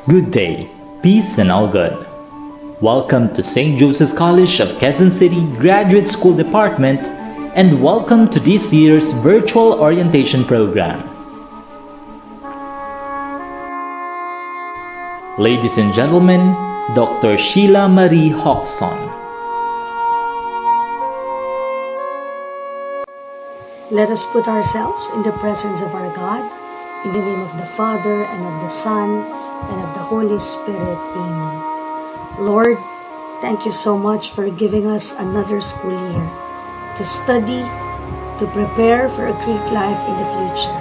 Good day, peace and all good. Welcome to St. Joseph's College of Quezon City Graduate School Department and welcome to this year's virtual orientation program. Ladies and gentlemen, Dr. Sheila Marie Hodgson. Let us put ourselves in the presence of our God, in the name of the Father, and of the Son, and of the Holy Spirit. Amen. Lord, thank you so much for giving us another school year to study, to prepare for a great life in the future.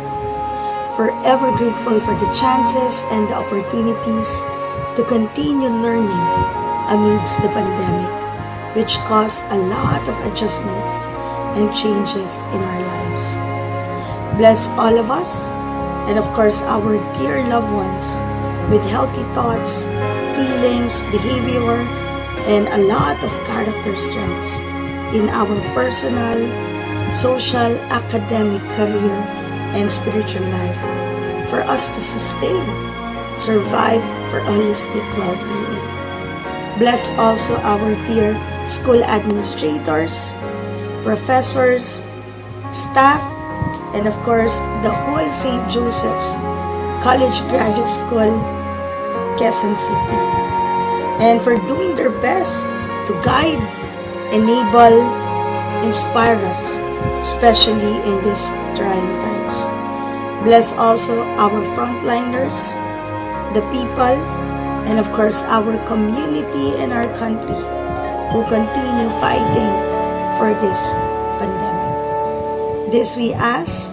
Forever grateful for the chances and the opportunities to continue learning amidst the pandemic, which caused a lot of adjustments and changes in our lives. Bless all of us, and of course our dear loved ones, with healthy thoughts, feelings, behavior, and a lot of character strengths in our personal, social, academic, career, and spiritual life, for us to sustain, survive for holistic well-being. Bless also our dear school administrators, professors, staff, and of course the whole St. Joseph's College Graduate School, Quezon City, and for doing their best to guide, enable, inspire us, especially in these trying times. Bless also our frontliners, the people, and of course our community and our country who continue fighting for this pandemic. This we ask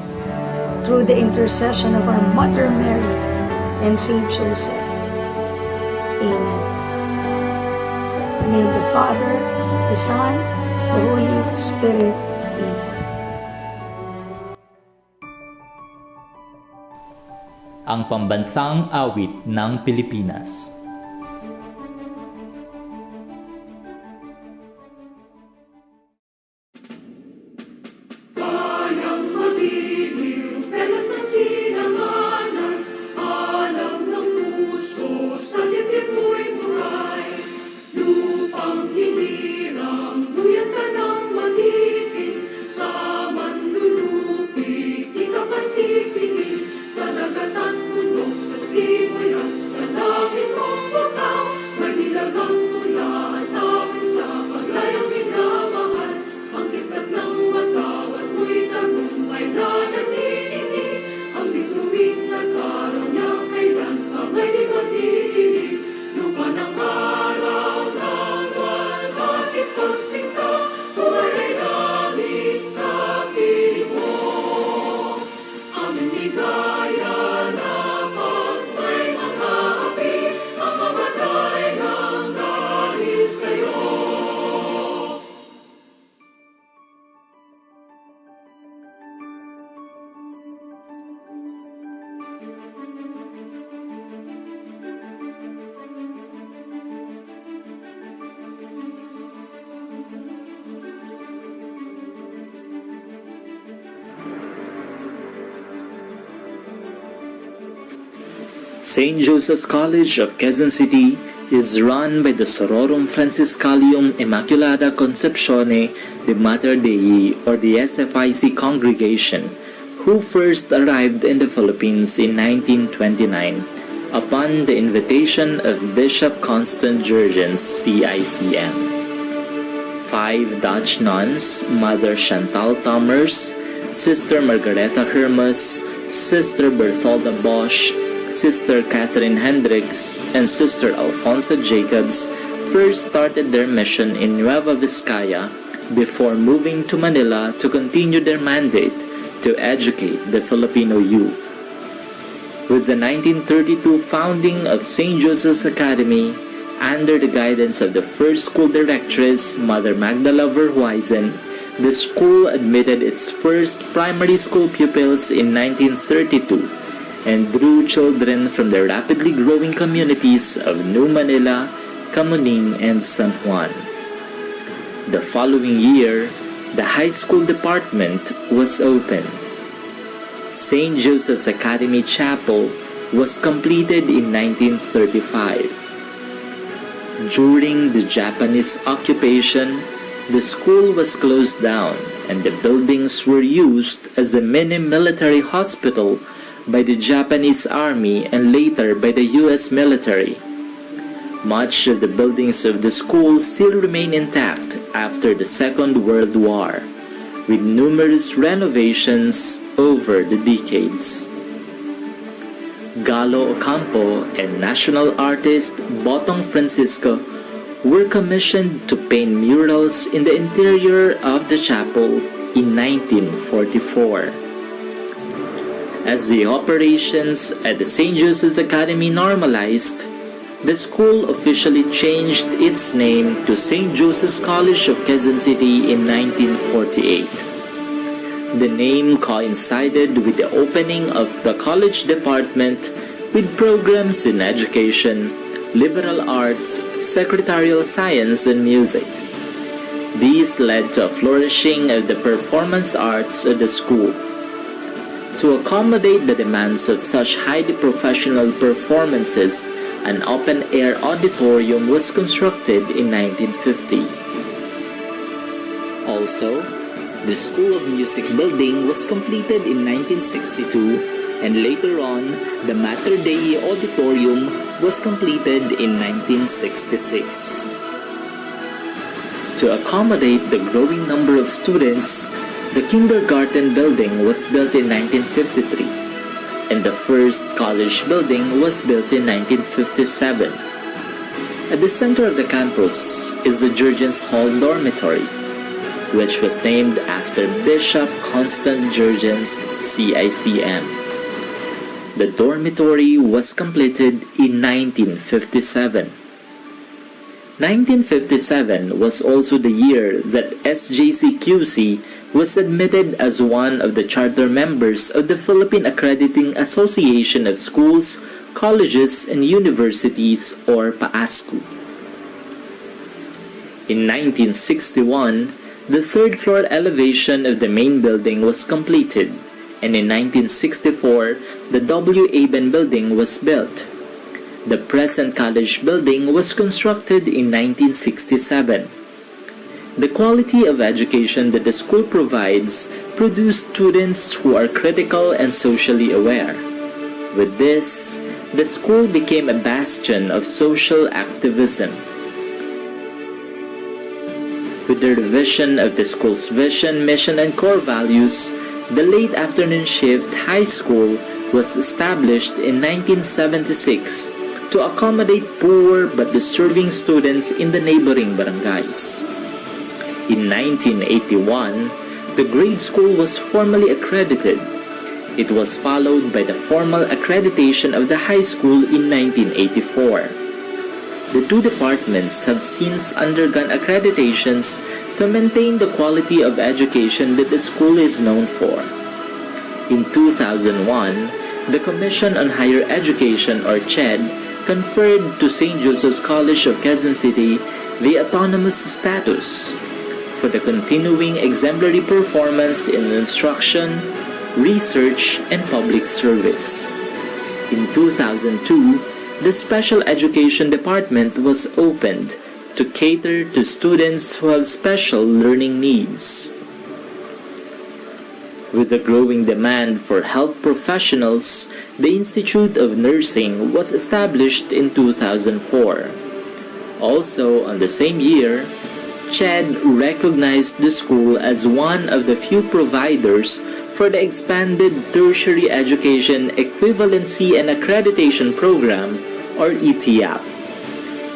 through the intercession of our Mother Mary and Saint Joseph. Amen. In the name of the Father, the Son, the Holy Spirit. Amen. Ang pambansang awit ng Pilipinas. St. Joseph's College of Quezon City is run by the Sororum Franciscalium Immaculata Conceptione de Mater Dei, or the SFIC congregation, who first arrived in the Philippines in 1929 upon the invitation of Bishop Constant Jurgens, CICM. 5 Dutch nuns, Mother Chantal Thommers, Sister Margareta Hermes, Sister Bertholda Bosch, Sister Catherine Hendricks, and Sister Alfonsa Jacobs first started their mission in Nueva Vizcaya before moving to Manila to continue their mandate to educate the Filipino youth. With the 1932 founding of St. Joseph's Academy, under the guidance of the first school directress, Mother Magdala Verhuizen, the school admitted its first primary school pupils in 1932 and drew children from the rapidly growing communities of New Manila, Camuning, and San Juan. The following year, the high school department was opened. St. Joseph's Academy Chapel was completed in 1935. During the Japanese occupation, the school was closed down and the buildings were used as a mini military hospital by the Japanese Army and later by the US military. Much of the buildings of the school still remain intact after the Second World War, with numerous renovations over the decades. Galo Ocampo and national artist Botong Francisco were commissioned to paint murals in the interior of the chapel in 1944. As the operations at the St. Joseph's Academy normalized, the school officially changed its name to St. Joseph's College of Quezon City in 1948. The name coincided with the opening of the college department with programs in education, liberal arts, secretarial science, and music. These led to a flourishing of the performance arts at the school. To accommodate the demands of such highly professional performances, an open-air auditorium was constructed in 1950. Also, the School of Music building was completed in 1962, and later on, the Mater Dei Auditorium was completed in 1966. To accommodate the growing number of students, the kindergarten building was built in 1953. And the first college building was built in 1957. At the center of the campus is the Jurgens Hall Dormitory, which was named after Bishop Constant Jurgens, CICM. The dormitory was completed in 1957. 1957 was also the year that SJCQC was admitted as one of the charter members of the Philippine Accrediting Association of Schools, Colleges, and Universities, or PAASCU. In 1961, the third-floor elevation of the main building was completed, and in 1964, the W. Aben building was built. The present college building was constructed in 1967. The quality of education that the school provides produce students who are critical and socially aware. With this, the school became a bastion of social activism. With the revision of the school's vision, mission, and core values, the late afternoon shift high school was established in 1976 to accommodate poor but deserving students in the neighboring barangays. In 1981, the grade school was formally accredited. It was followed by the formal accreditation of the high school in 1984. The two departments have since undergone accreditations to maintain the quality of education that the school is known for. In 2001, the Commission on Higher Education, or CHED, conferred to St. Joseph's College of Quezon City the autonomous status for the continuing exemplary performance in instruction, research, and public service. In 2002, the Special Education Department was opened to cater to students who have special learning needs. With the growing demand for health professionals, the Institute of Nursing was established in 2004. Also, on the same year, CHED recognized the school as one of the few providers for the Expanded Tertiary Education Equivalency and Accreditation Program, or ETAP.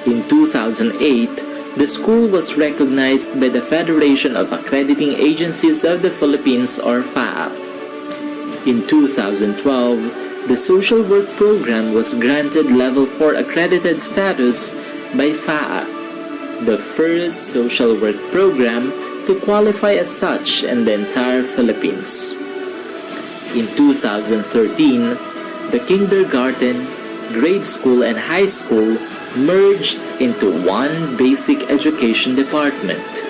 In 2008, the school was recognized by the Federation of Accrediting Agencies of the Philippines, or FAAP. In 2012, the Social Work Program was granted Level 4 accredited status by FAAP, the first social work program to qualify as such in the entire Philippines. In 2013, the kindergarten, grade school, and high school merged into one basic education department.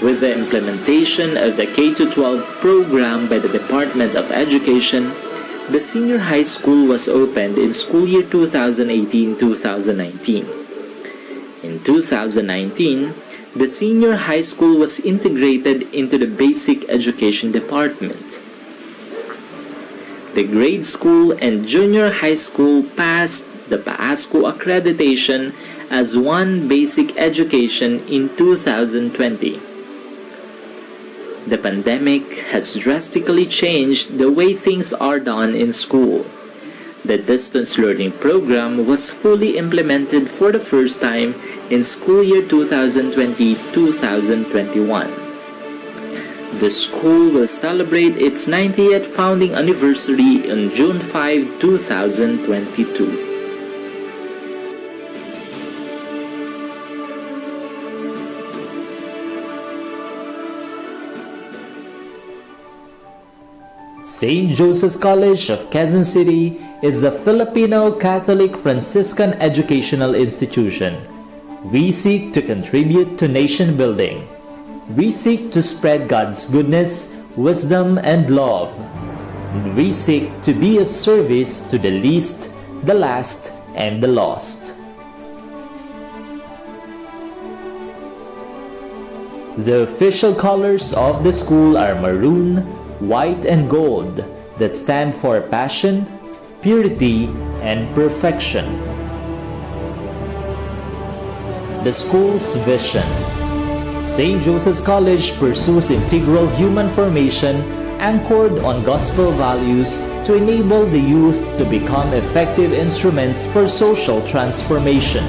With the implementation of the K-12 program by the Department of Education, The senior high school was opened in school year 2018-2019. In 2019, the senior high school was integrated into the basic education department. The grade school and junior high school passed the PAASCO accreditation as one basic education in 2020. The pandemic has drastically changed the way things are done in school. The distance learning program was fully implemented for the first time in school year 2020-2021. The school will celebrate its 90th founding anniversary on June 5, 2022. St. Joseph's College of Quezon City is a Filipino Catholic Franciscan educational institution. We seek to contribute to nation building. We seek to spread God's goodness, wisdom, and love. We seek to be of service to the least, the last, and the lost. The official colors of the school are maroon, white, and gold that stand for passion, purity, and perfection. The school's vision. St. Joseph's College pursues integral human formation anchored on gospel values to enable the youth to become effective instruments for social transformation.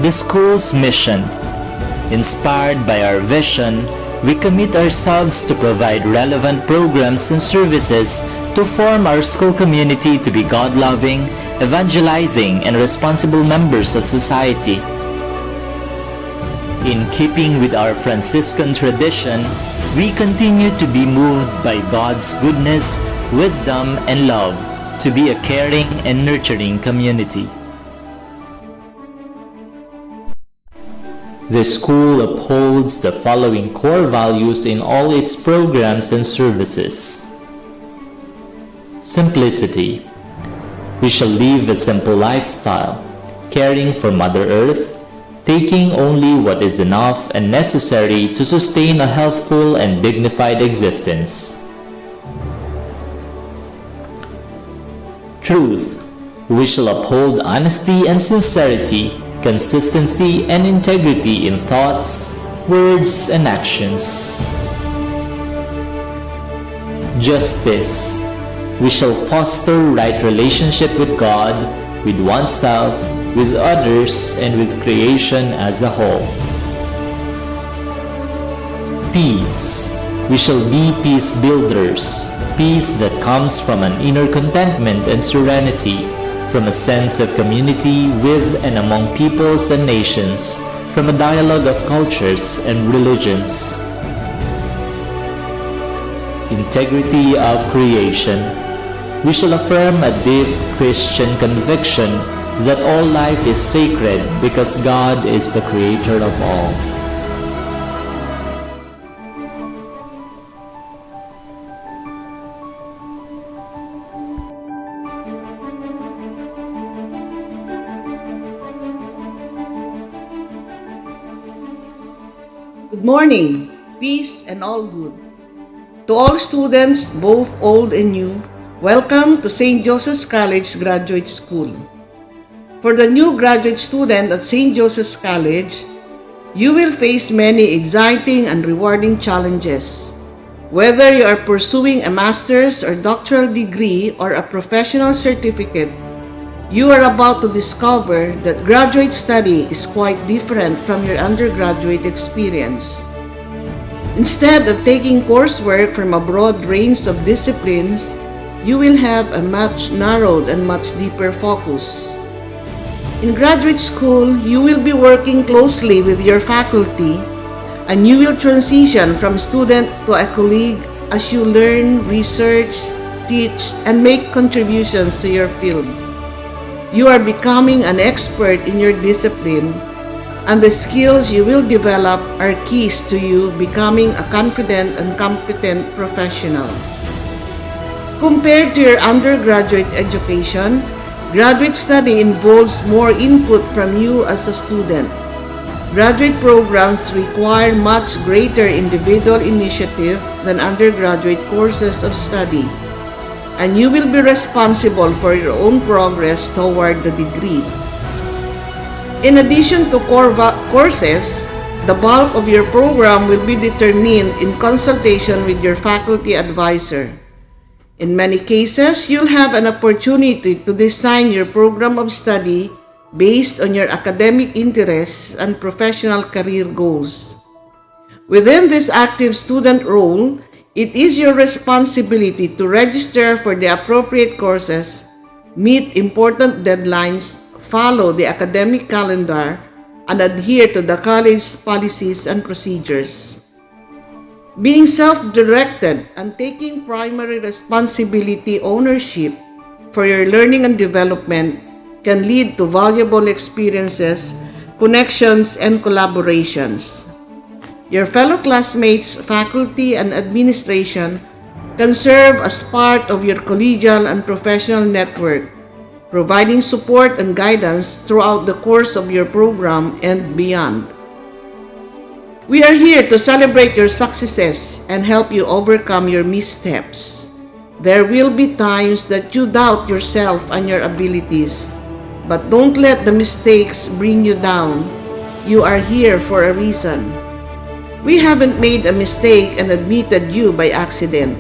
The school's mission. Inspired by our vision, we commit ourselves to provide relevant programs and services to form our school community to be God-loving, evangelizing, and responsible members of society. In keeping with our Franciscan tradition, we continue to be moved by God's goodness, wisdom, and love to be a caring and nurturing community. The school upholds the following core values in all its programs and services. Simplicity. We shall live a simple lifestyle, caring for Mother Earth, taking only what is enough and necessary to sustain a healthful and dignified existence. Truth. We shall uphold honesty and sincerity, consistency and integrity in thoughts, words, and actions. Justice. We shall foster right relationship with God, with oneself, with others, and with creation as a whole. Peace. We shall be peace builders, peace that comes from an inner contentment and serenity, from a sense of community with and among peoples and nations, from a dialogue of cultures and religions. Integrity of creation. We shall affirm a deep Christian conviction that all life is sacred because God is the creator of all. Good morning, peace and all good. To all students, both old and new, welcome to St. Joseph's College Graduate School. For the new graduate student at St. Joseph's College, you will face many exciting and rewarding challenges. Whether you are pursuing a master's or doctoral degree or a professional certificate, you are about to discover that graduate study is quite different from your undergraduate experience. Instead of taking coursework from a broad range of disciplines, you will have a much narrowed and much deeper focus. In graduate school, you will be working closely with your faculty, and you will transition from student to a colleague as you learn, research, teach, and make contributions to your field. You are becoming an expert in your discipline, and the skills you will develop are keys to you becoming a confident and competent professional. Compared to your undergraduate education, graduate study involves more input from you as a student. Graduate programs require much greater individual initiative than undergraduate courses of study, and you will be responsible for your own progress toward the degree. In addition to courses, the bulk of your program will be determined in consultation with your faculty advisor. In many cases, you'll have an opportunity to design your program of study based on your academic interests and professional career goals. Within this active student role, it is your responsibility to register for the appropriate courses, meet important deadlines, follow the academic calendar, and adhere to the college policies and procedures. Being self-directed and taking primary responsibility ownership for your learning and development can lead to valuable experiences, connections, and collaborations. Your fellow classmates, faculty, and administration can serve as part of your collegial and professional network, providing support and guidance throughout the course of your program and beyond. We are here to celebrate your successes and help you overcome your missteps. There will be times that you doubt yourself and your abilities, but don't let the mistakes bring you down. You are here for a reason. We haven't made a mistake and admitted you by accident.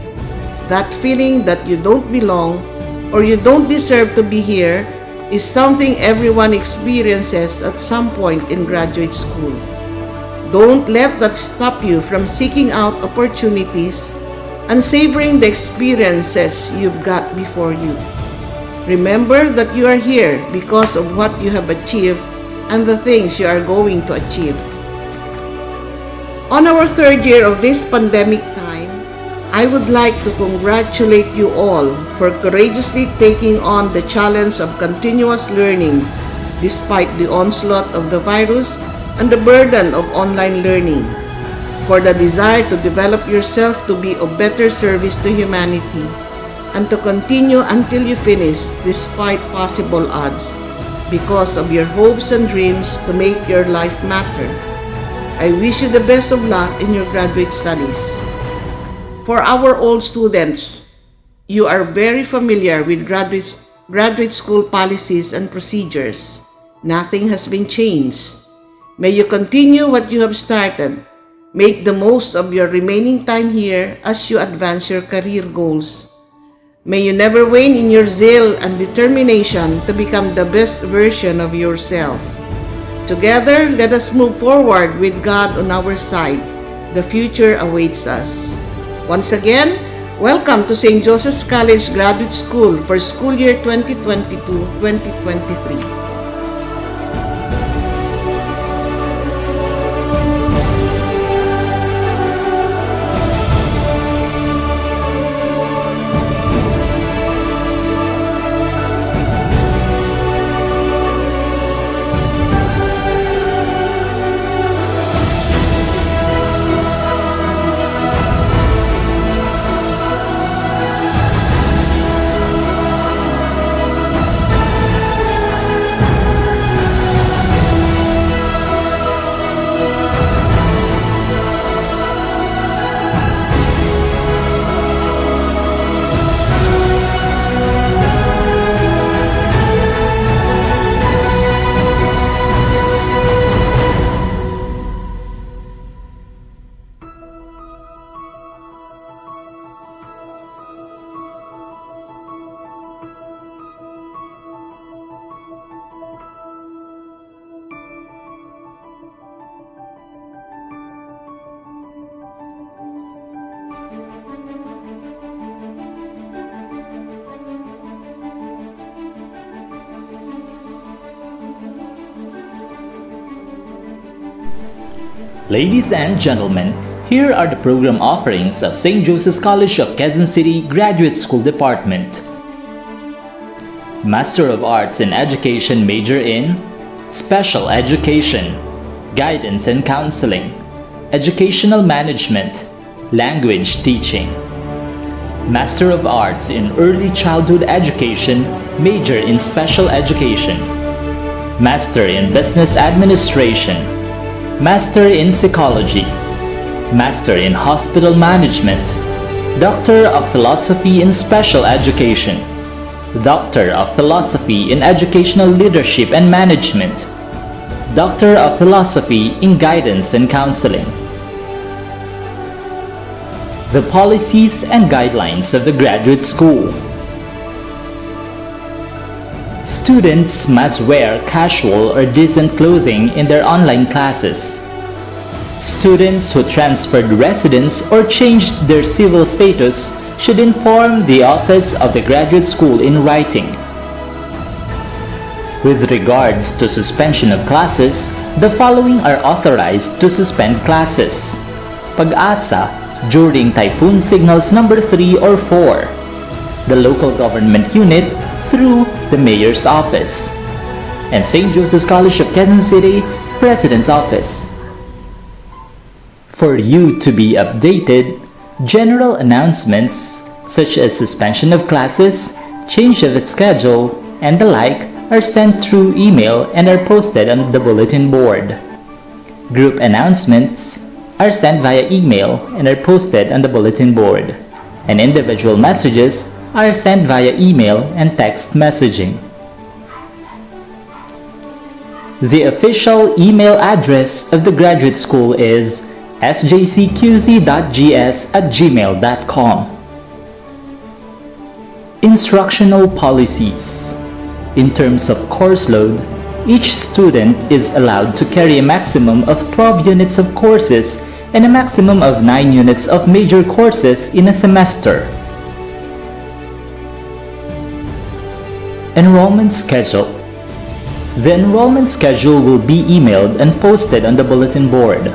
That feeling that you don't belong or you don't deserve to be here is something everyone experiences at some point in graduate school. Don't let that stop you from seeking out opportunities and savoring the experiences you've got before you. Remember that you are here because of what you have achieved and the things you are going to achieve. On our third year of this pandemic time, I would like to congratulate you all for courageously taking on the challenge of continuous learning despite the onslaught of the virus and the burden of online learning, for the desire to develop yourself to be of better service to humanity, and to continue until you finish despite possible odds, because of your hopes and dreams to make your life matter. I wish you the best of luck in your graduate studies. For our old students, you are very familiar with graduate school policies and procedures. Nothing has been changed. May you continue what you have started. Make the most of your remaining time here as you advance your career goals. May you never wane in your zeal and determination to become the best version of yourself. Together, let us move forward with God on our side. The future awaits us. Once again, welcome to St. Joseph's College Graduate School for school year 2022-2023. Ladies and gentlemen, here are the program offerings of St. Joseph's College of Quezon City Graduate School Department. Master of Arts in Education major in Special Education. guidance and counseling, educational management, language teaching. Master of Arts in Early Childhood Education, major in Special Education. Master in Business Administration. Master in Psychology. Master in Hospital Management. Doctor of Philosophy in Special Education. Doctor of Philosophy in Educational Leadership and Management. Doctor of Philosophy in Guidance and Counseling. The policies and guidelines of the graduate school. Students must wear casual or decent clothing in their online classes. Students who transferred residence or changed their civil status should inform the office of the graduate school in writing. With regards to suspension of classes, the following are authorized to suspend classes. Pag-asa during typhoon signals number 3 or 4. The local government unit through the mayor's office. And St. Joseph's College of Quezon City, President's Office. For you to be updated, general announcements such as suspension of classes, change of schedule, and the like are sent through email and are posted on the bulletin board. Group announcements are sent via email and are posted on the bulletin board. And individual messages are sent via email and text messaging. The official email address of the graduate school is sjcqc.gs@gmail.com. Instructional policies. In terms of course load, each student is allowed to carry a maximum of 12 units of courses and a maximum of 9 units of major courses in a semester. Enrollment schedule. The enrollment schedule will be emailed and posted on the bulletin board.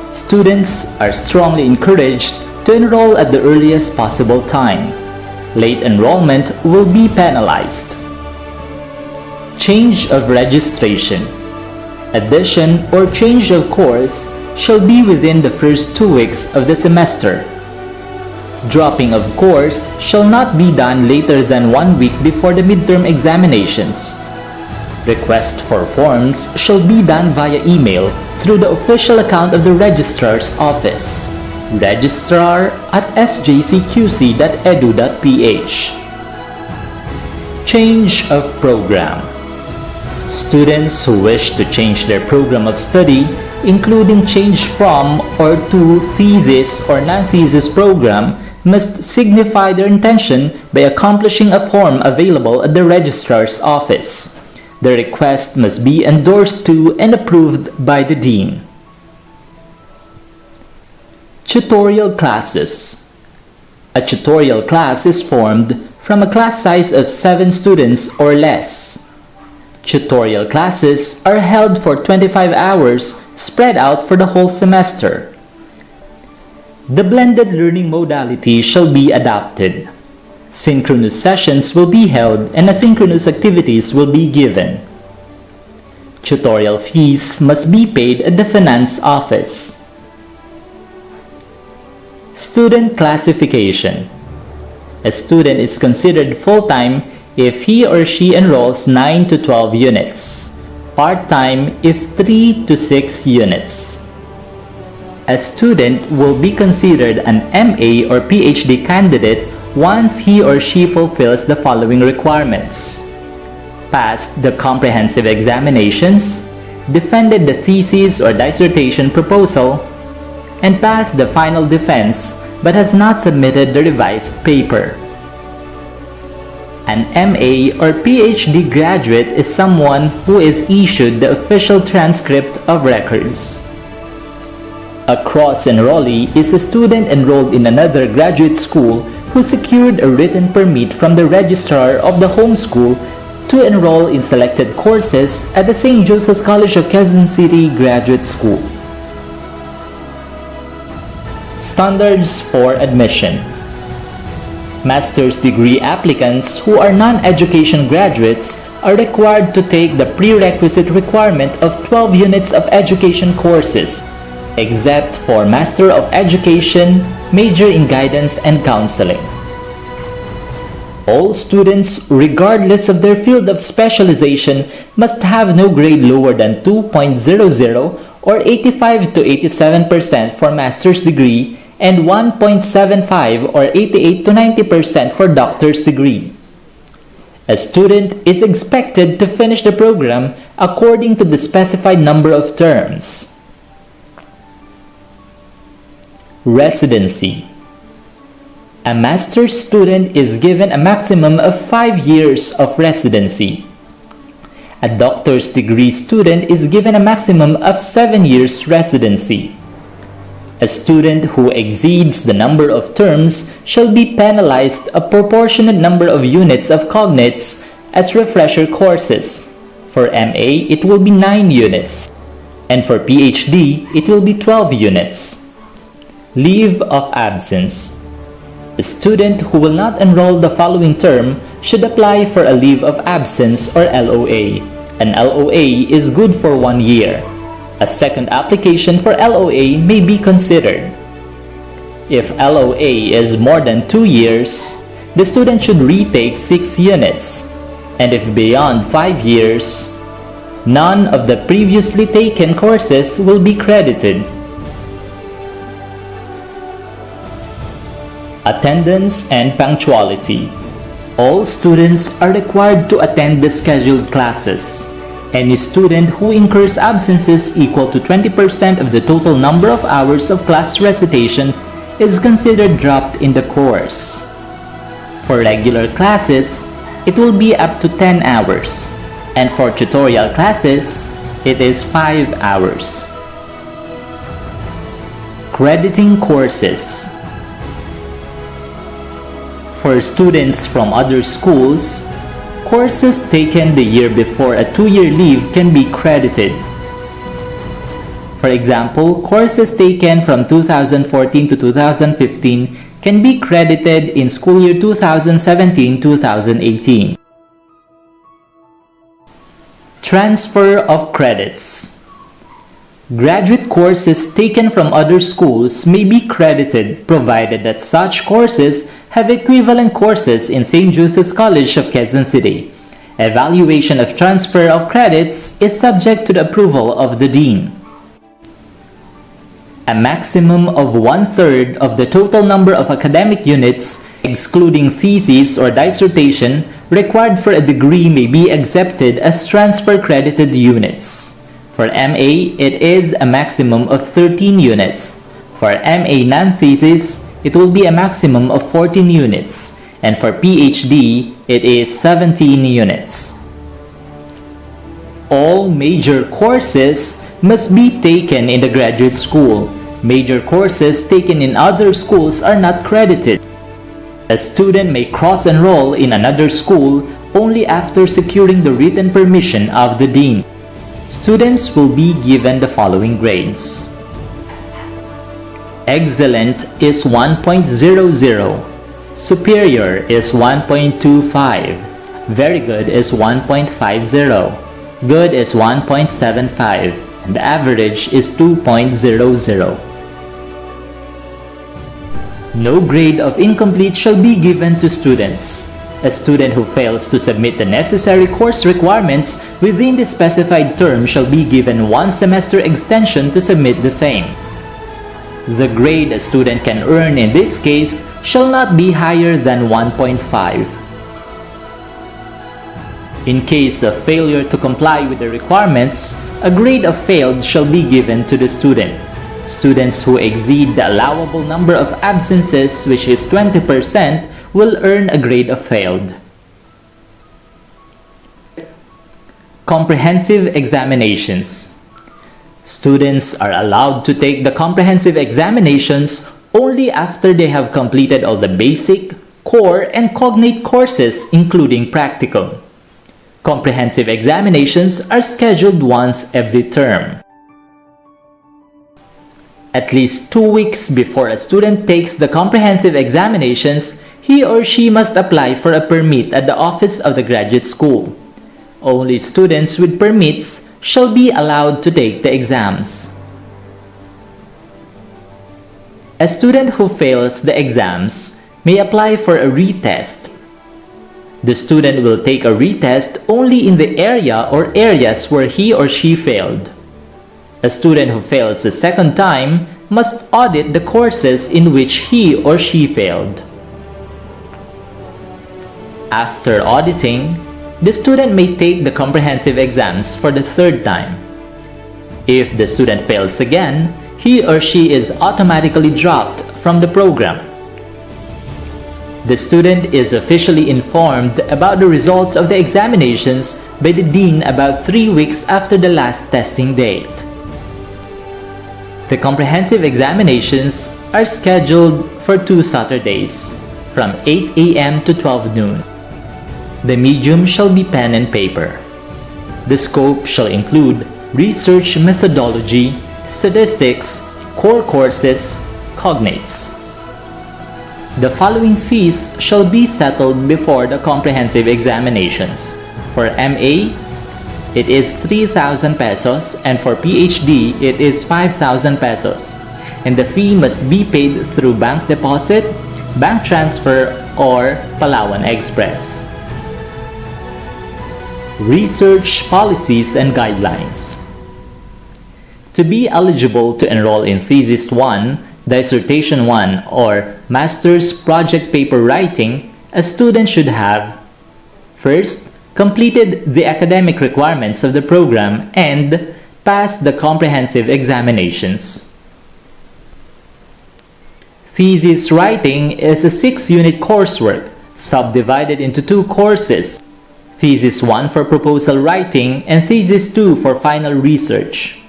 Students are strongly encouraged to enroll at the earliest possible time. Late enrollment will be penalized. Change of registration. Addition or change of course shall be within the first 2 weeks of the semester. Dropping of course shall not be done later than 1 week before the midterm examinations. Request for forms shall be done via email through the official account of the Registrar's Office, registrar@sjcqc.edu.ph. Change of program. Students who wish to change their program of study, including change from or to thesis or non-thesis program, must signify their intention by accomplishing a form available at the Registrar's Office. The request must be endorsed to and approved by the Dean. Tutorial classes. A tutorial class is formed from a class size of 7 students or less. Tutorial classes are held for 25 hours spread out for the whole semester. The blended learning modality shall be adopted. Synchronous sessions will be held and asynchronous activities will be given. Tutorial fees must be paid at the Finance Office. Student classification. A student is considered full-time if he or she enrolls 9 to 12 units, part-time if 3 to 6 units. A student will be considered an MA or PhD candidate once he or she fulfills the following requirements: passed the comprehensive examinations, defended the thesis or dissertation proposal, and passed the final defense but has not submitted the revised paper. An MA or PhD graduate is someone who is issued the official transcript of records. A cross-enrollee is a student enrolled in another graduate school who secured a written permit from the registrar of the home school to enroll in selected courses at the St. Joseph's College of Quezon City Graduate School. Standards for admission. Master's degree applicants who are non-education graduates are required to take the prerequisite requirement of 12 units of education courses, except for Master of Education, major in Guidance and Counseling. All students, regardless of their field of specialization, must have no grade lower than 2.00 or 85 to 87% for master's degree and 1.75 or 88 to 90% for doctor's degree. A student is expected to finish the program according to the specified number of terms. Residency. A master's student is given a maximum of 5 years of residency. A doctor's degree student is given a maximum of 7 years residency. A student who exceeds the number of terms shall be penalized a proportionate number of units of cognates as refresher courses. For MA, it will be 9 units, and for PhD, it will be 12 units. Leave of absence. A student who will not enroll the following term should apply for a leave of absence or LOA. An LOA is good for 1 year. A second application for LOA may be considered. If LOA is more than 2 years, the student should retake 6 units, and if beyond 5 years, none of the previously taken courses will be credited. Attendance and punctuality. All students are required to attend the scheduled classes. Any student who incurs absences equal to 20% of the total number of hours of class recitation is considered dropped in the course. For regular classes, it will be up to 10 hours, and for tutorial classes, it is 5 hours. Crediting courses. For students from other schools, courses taken the year before a 2-year leave can be credited. For example, courses taken from 2014 to 2015 can be credited in school year 2017-2018. Transfer of credits. Graduate courses taken from other schools may be credited provided that such courses have equivalent courses in St. Joseph's College of Quezon City. Evaluation of transfer of credits is subject to the approval of the Dean. A maximum of 1/3 of the total number of academic units, excluding theses or dissertation, required for a degree may be accepted as transfer credited units. For MA, it is a maximum of 13 units. For MA non-thesis, it will be a maximum of 14 units, and for PhD, it is 17 units. All major courses must be taken in the graduate school. Major courses taken in other schools are not credited. A student may cross-enroll in another school only after securing the written permission of the Dean. Students will be given the following grades. Excellent is 1.00, Superior is 1.25, Very Good is 1.50, Good is 1.75, and Average is 2.00. No grade of incomplete shall be given to students. A student who fails to submit the necessary course requirements within the specified term shall be given 1 semester extension to submit the same. The grade a student can earn in this case shall not be higher than 1.5. In case of failure to comply with the requirements, a grade of failed shall be given to the student. Students who exceed the allowable number of absences, which is 20%, will earn a grade of failed. Comprehensive examinations. Students are allowed to take the comprehensive examinations only after they have completed all the basic, core, and cognate courses, including practicum. Comprehensive examinations are scheduled once every term. At least 2 weeks before a student takes the comprehensive examinations, he or she must apply for a permit at the office of the graduate school. Only students with permits shall be allowed to take the exams. A student who fails the exams may apply for a retest. The student will take a retest only in the area or areas where he or she failed. A student who fails a second time must audit the courses in which he or she failed. After auditing, the student may take the comprehensive exams for the third time. If the student fails again, he or she is automatically dropped from the program. The student is officially informed about the results of the examinations by the dean about 3 weeks after the last testing date. The comprehensive examinations are scheduled for 2 Saturdays, from 8 a.m. to 12 noon. The medium shall be pen and paper. The scope shall include research methodology, statistics, core courses, cognates. The following fees shall be settled before the comprehensive examinations. For MA, it is 3,000 pesos, and for PhD, it is 5,000 pesos. And the fee must be paid through bank deposit, bank transfer, or Palawan Express. Research policies and guidelines. To be eligible to enroll in Thesis 1, Dissertation 1, or Master's Project Paper Writing, a student should have: first, completed the academic requirements of the program and passed the comprehensive examinations. Thesis writing is a 6-unit coursework subdivided into 2 courses: Thesis 1 for proposal writing and Thesis 2 for final research.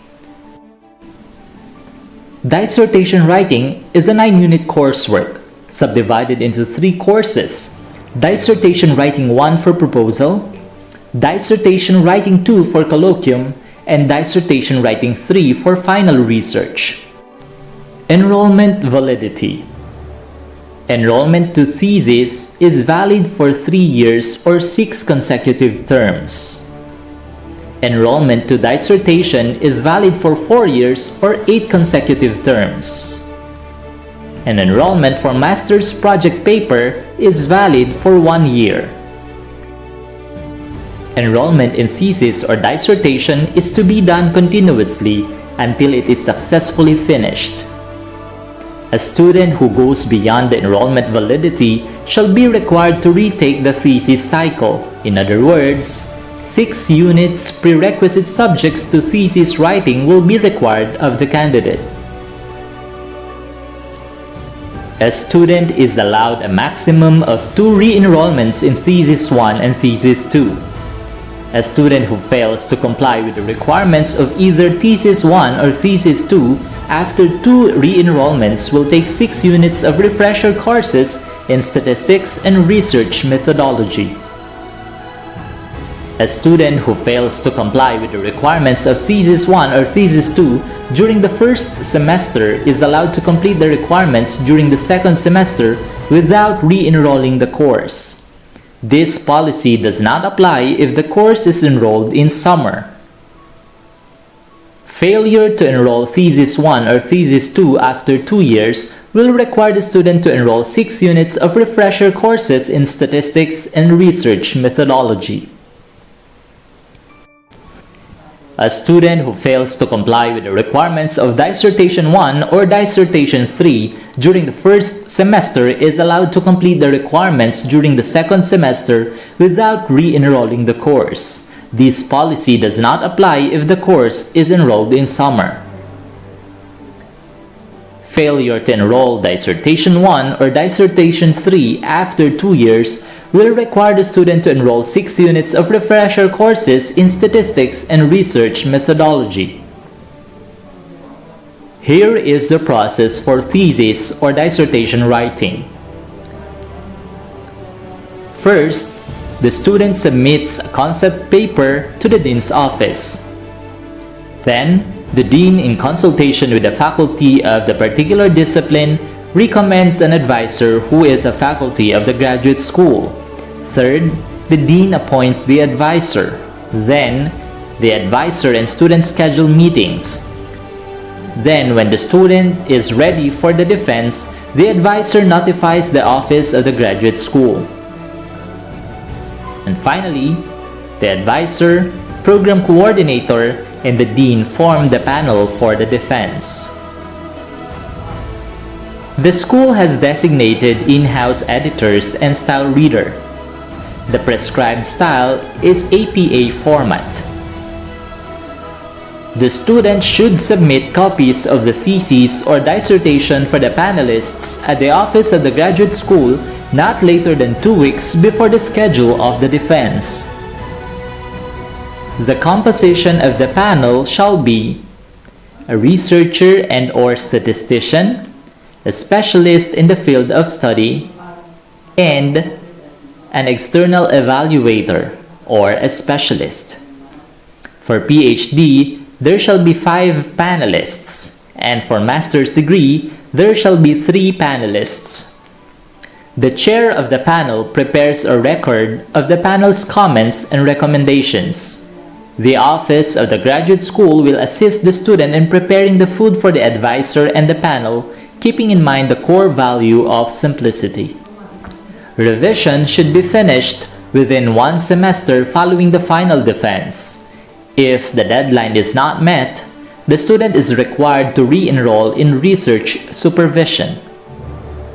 Dissertation writing is a 9-unit coursework subdivided into 3 courses: Dissertation writing 1 for proposal, Dissertation writing 2 for colloquium, and Dissertation writing 3 for final research. Enrollment validity. Enrollment to thesis is valid for 3 years or 6 consecutive terms. Enrollment to dissertation is valid for 4 years or 8 consecutive terms. And enrollment for master's project paper is valid for 1 year. Enrollment in thesis or dissertation is to be done continuously until it is successfully finished. A student who goes beyond the enrollment validity shall be required to retake the thesis cycle. In other words, 6 units prerequisite subjects to thesis writing will be required of the candidate. A student is allowed a maximum of 2 re-enrollments in Thesis 1 and Thesis 2. A student who fails to comply with the requirements of either Thesis 1 or Thesis 2 after 2 re-enrollments will take 6 units of refresher courses in statistics and research methodology. A student who fails to comply with the requirements of Thesis 1 or Thesis 2 during the first semester is allowed to complete the requirements during the second semester without re-enrolling the course. This policy does not apply if the course is enrolled in summer. Failure to enroll Thesis 1 or Thesis 2 after 2 years will require the student to enroll 6 units of refresher courses in statistics and research methodology. A student who fails to comply with the requirements of Dissertation 1 or Dissertation 3 during the first semester is allowed to complete the requirements during the second semester without re-enrolling the course. This policy does not apply if the course is enrolled in summer. Failure to enroll Dissertation 1 or Dissertation 3 after 2 years will require the student to enroll 6 units of refresher courses in statistics and research methodology. Here is the process for thesis or dissertation writing. First, the student submits a concept paper to the dean's office. Then, the dean, in consultation with the faculty of the particular discipline, recommends an advisor who is a faculty of the graduate school. Third, the dean appoints the advisor. Then, the advisor and student schedule meetings. Then, when the student is ready for the defense, the advisor notifies the office of the graduate school. And finally, the advisor, program coordinator, and the dean form the panel for the defense. The school has designated in-house editors and style reader. The prescribed style is APA format. The student should submit copies of the thesis or dissertation for the panelists at the office of the graduate school not later than 2 weeks before the schedule of the defense. The composition of the panel shall be a researcher and/or statistician, a specialist in the field of study, and an external evaluator or a specialist. For PhD, there shall be 5 panelists, and for master's degree, there shall be 3 panelists. The chair of the panel prepares a record of the panel's comments and recommendations. The office of the graduate school will assist the student in preparing the food for the advisor and the panel, keeping in mind the core value of simplicity. Revision should be finished within 1 semester following the final defense. If the deadline is not met, the student is required to re-enroll in research supervision.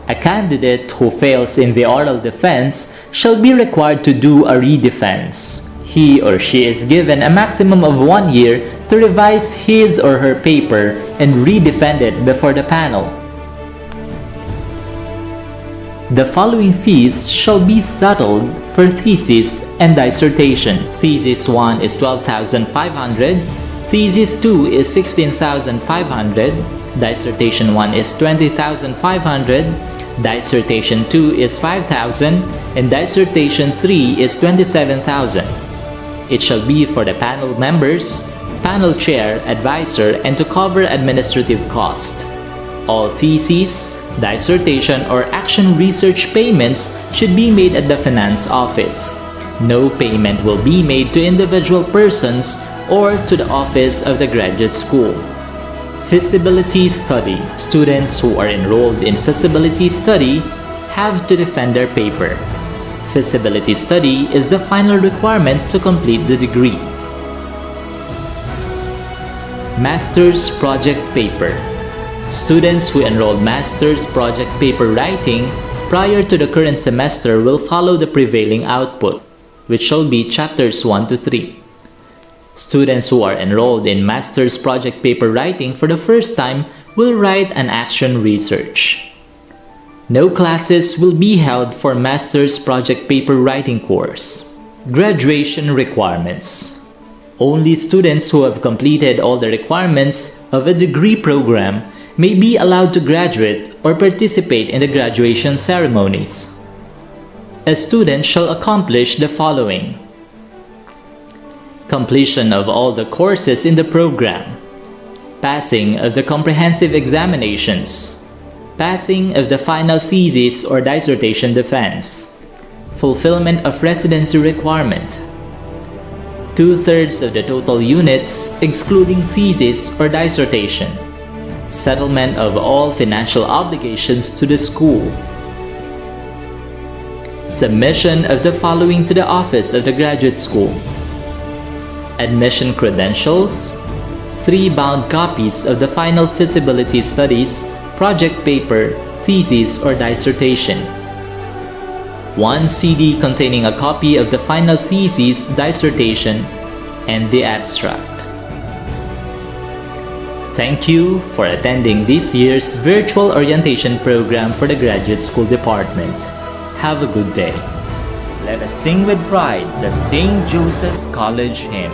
A candidate who fails in the oral defense shall be required to do a re-defense. He or she is given a maximum of 1 year to revise his or her paper and re-defend it before the panel. The following fees shall be settled for thesis and dissertation. Thesis 1 is 12,500, Thesis 2 is 16,500, Dissertation 1 is 20,500, Dissertation 2 is 5,000, and Dissertation 3 is 27,000. It shall be for the panel members, panel chair, advisor, and to cover administrative cost. All theses, dissertation, or action research payments should be made at the finance office. No payment will be made to individual persons or to the office of the graduate school. Feasibility study. Students who are enrolled in feasibility study have to defend their paper. Feasibility study is the final requirement to complete the degree. Master's project paper. Students who enrolled master's project paper writing prior to the current semester will follow the prevailing output, which shall be chapters 1 to 3. Students who are enrolled in master's project paper writing for the first time will write an action research. No classes will be held for master's project paper writing course. Graduation requirements. Only students who have completed all the requirements of a degree program may be allowed to graduate or participate in the graduation ceremonies. A student shall accomplish the following: completion of all the courses in the program, passing of the comprehensive examinations, passing of the final thesis or dissertation defense, fulfillment of residency requirement, 2/3 of the total units excluding thesis or dissertation, settlement of all financial obligations to the school, submission of the following to the office of the graduate school: admission credentials, 3 bound copies of the final feasibility studies, project paper, thesis, or dissertation, 1 CD containing a copy of the final thesis, dissertation, and the abstract. Thank you for attending this year's virtual orientation program for the Graduate School Department. Have a good day. Let us sing with pride the St. Joseph's College hymn.